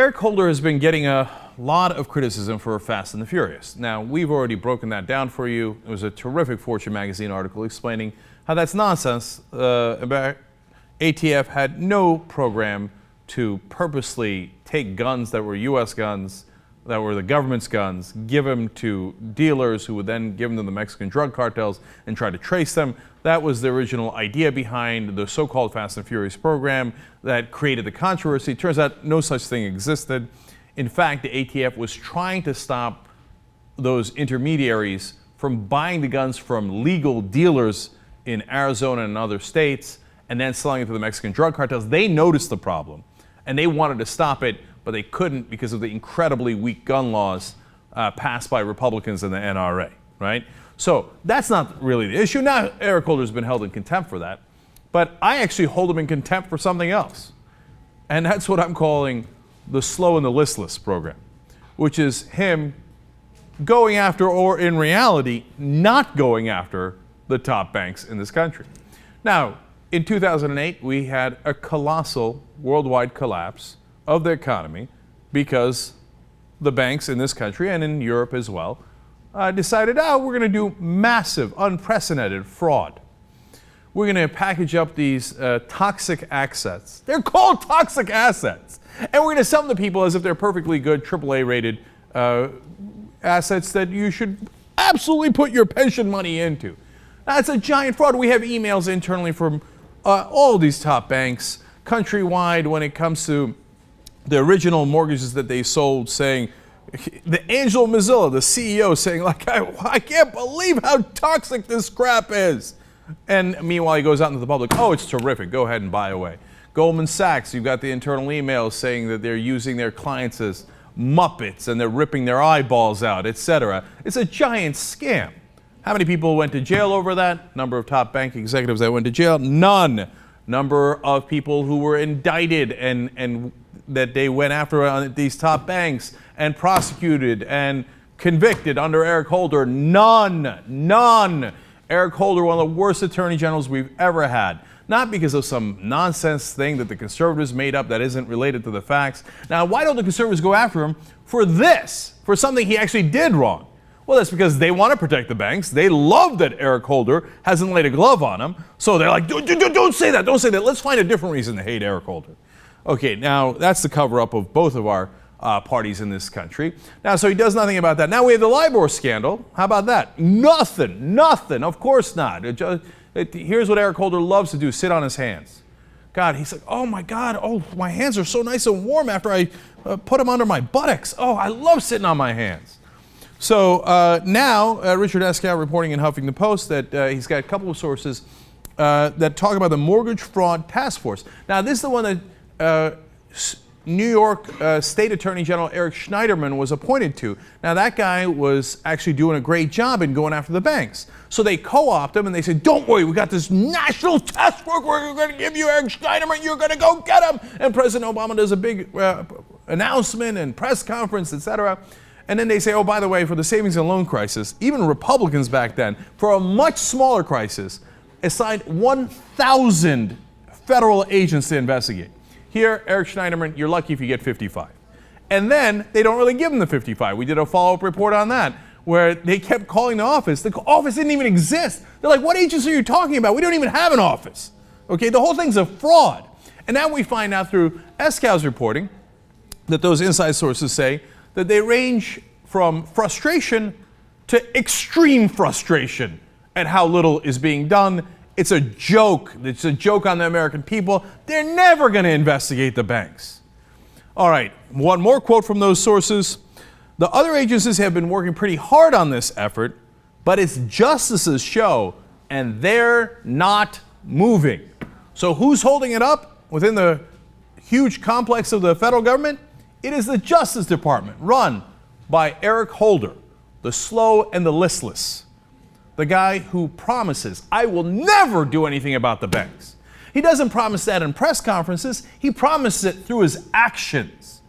Eric Holder has been getting a lot of criticism for Fast and the Furious. Now, we've already broken that down for you. It was a terrific Fortune magazine article explaining how that's nonsense. ATF had no program to purposely take guns that were U.S. guns, that were the government's guns, give them to dealers who would then give them to the Mexican drug cartels and try to trace them. That was the original idea behind the so-called Fast and Furious program that created the controversy. It turns out no such thing existed. In fact, the ATF was trying to stop those intermediaries from buying the guns from legal dealers in Arizona and other states and then selling it to the Mexican drug cartels. They noticed the problem and they wanted to stop it, but they couldn't because of the incredibly weak gun laws passed by Republicans and the NRA, right? So that's not really the issue. Now, Eric Holder's been held in contempt for that, but I actually hold him in contempt for something else. And that's what I'm calling the slow and the listless program, which is him going after, or in reality, not going after the top banks in this country. Now, in 2008, we had a colossal worldwide collapse of the economy because the banks in this country and in Europe as well decided, we're going to do massive, unprecedented fraud. We're going to package up these toxic assets. They're called toxic assets. And we're going to sell them to people as if they're perfectly good AAA rated assets that you should absolutely put your pension money into. That's a giant fraud. We have emails internally from all these top banks countrywide when it comes to the original mortgages that they sold, saying, the Angelo Mozilla, the CEO, saying, like, I can't believe how toxic this crap is. And meanwhile, he goes out into the public, oh, it's terrific, go ahead and buy away. Goldman Sachs, you've got the internal emails saying that they're using their clients as Muppets and they're ripping their eyeballs out, etc. It's a giant scam. How many people went to jail over that? Number of top bank executives that went to jail? None. Number of people who were indicted and that they went after these top banks and prosecuted and convicted under Eric Holder? None. None. Eric Holder, one of the worst attorney generals we've ever had. Not because of some nonsense thing that the conservatives made up that isn't related to the facts. Now, why don't the conservatives go after him for this, for something he actually did wrong? Well, that's because they want to protect the banks. They love that Eric Holder hasn't laid a glove on them. So they're like, don't say that, don't say that. Let's find a different reason to hate Eric Holder. Okay, now that's the cover-up of both of our parties in this country. Now, so he does nothing about that. Now we have the LIBOR scandal. How about that? Nothing, of course not. Here's what Eric Holder loves to do, sit on his hands. God, he's like, oh my God, oh, my hands are so nice and warm after I put them under my buttocks. Oh, I love sitting on my hands. So now Richard Eskow reporting in Huffington Post that he's got a couple of sources that talk about the Mortgage Fraud Task Force. Now, this is the one that New York State Attorney General Eric Schneiderman was appointed to. Now, that guy was actually doing a great job in going after the banks. So they co-opt him and they said, don't worry, we got this national task force. We're going to give you Eric Schneiderman. You're going to go get him. And President Obama does a big announcement and press conference, etc. And then they say, oh, by the way, for the savings and loan crisis, even Republicans back then, for a much smaller crisis, assigned 1,000 federal agents to investigate. Here, Eric Schneiderman, you're lucky if you get 55. And then they don't really give him the 55. We did a follow-up report on that where they kept calling the office. The office didn't even exist. They're like, what agency are you talking about? We don't even have an office. Okay, the whole thing's a fraud. And now we find out through Eskow's reporting that those inside sources say that they range from frustration to extreme frustration at how little is being done. It's a joke. It's a joke on the American people. They're never going to investigate the banks. All right, one more quote from those sources. The other agencies have been working pretty hard on this effort, but it's justice's show, and they're not moving. So who's holding it up within the huge complex of the federal government? It is the Justice Department, run by Eric Holder, the slow and the listless. The guy who promises, I will never do anything about the banks. He doesn't promise that in press conferences. He promises it through his actions.